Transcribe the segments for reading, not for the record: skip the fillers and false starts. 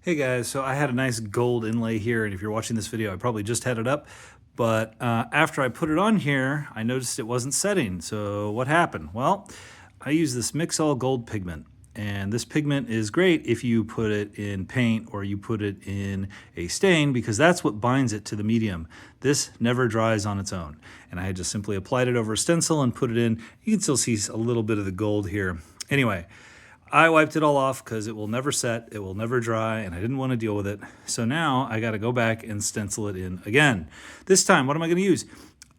Hey guys, so I had a nice gold inlay here, and if you're watching this video, I probably just had it up, but after I put it on here, I noticed it wasn't setting. So what happened? Well, I use this Mix-All Gold pigment, and this pigment is great if you put it in paint or you put it in a stain, because that's what binds it to the medium. This never dries on its own, and I had just simply applied it over a stencil and put it in. You can still see a little bit of the gold here. Anyway, I wiped it all off because it will never set, it will never dry, and I didn't want to deal with it. So now I got to go back and stencil it in again. This time, what am I going to use?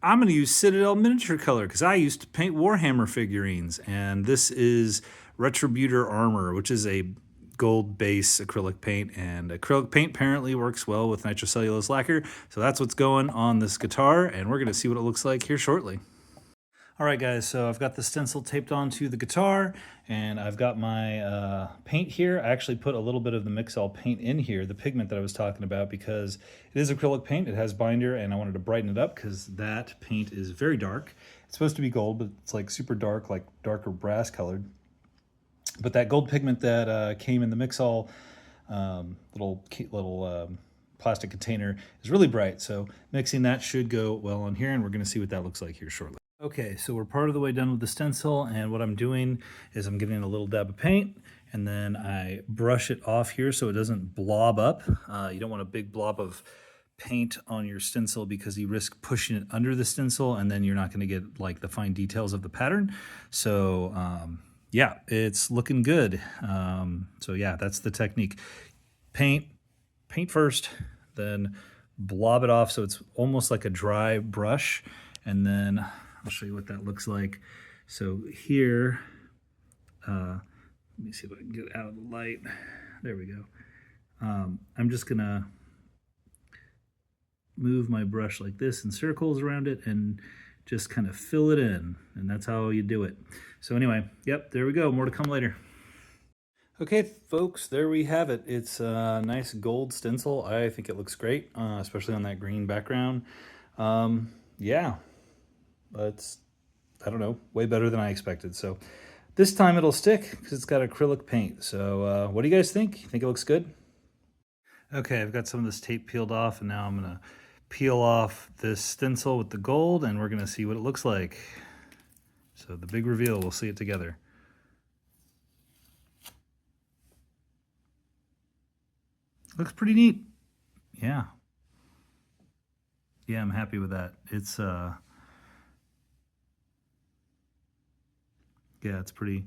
I'm going to use Citadel miniature color because I used to paint Warhammer figurines, and this is Retributor Armor, which is a gold base acrylic paint, and acrylic paint apparently works well with nitrocellulose lacquer. So that's what's going on this guitar, and we're going to see what it looks like here shortly. All right, guys, so I've got the stencil taped onto the guitar, and I've got my paint here. I actually put a little bit of the Mix-All paint in here, the pigment that I was talking about, because it is acrylic paint. It has binder, and I wanted to brighten it up because that paint is very dark. It's supposed to be gold, but it's like super dark, like darker brass colored. But that gold pigment that came in the Mix-All little plastic container is really bright. So mixing that should go well on here, and we're going to see what that looks like here shortly. Okay, so we're part of the way done with the stencil, and what I'm doing is I'm getting a little dab of paint, and then I brush it off here so it doesn't blob up. You don't want a big blob of paint on your stencil because you risk pushing it under the stencil, and then you're not going to get like the fine details of the pattern. So yeah, it's looking good. So yeah, that's the technique. Paint first, then blob it off so it's almost like a dry brush, and then I'll show you what that looks like. So here, let me see if I can get it out of the light. There we go. I'm just gonna move my brush like this in circles around it and just kind of fill it in, and that's how you do it. So anyway, yep, there we go. More to come later. Okay, folks, there we have it. It's a nice gold stencil. I think it looks great, especially on that green background. Yeah. It's, I don't know, way better than I expected. So this time it'll stick because it's got acrylic paint. So what do you guys think? You think it looks good? Okay, I've got some of this tape peeled off, and now I'm gonna peel off this stencil with the gold, and we're gonna see what it looks like. So the big reveal, we'll see it together. Looks pretty neat. Yeah. Yeah, I'm happy with that. It's yeah, it's pretty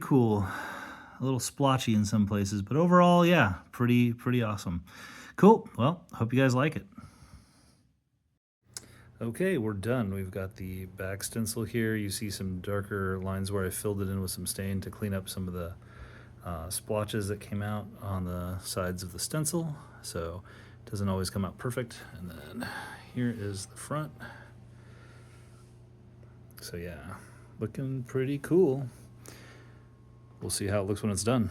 cool. A little splotchy in some places, but overall, yeah, pretty awesome. Cool. Well, hope you guys like it. Okay, we're done. We've got the back stencil here. You see some darker lines where I filled it in with some stain to clean up some of the splotches that came out on the sides of the stencil. So it doesn't always come out perfect. And then here is the front. So yeah, looking pretty cool. We'll see how it looks when it's done.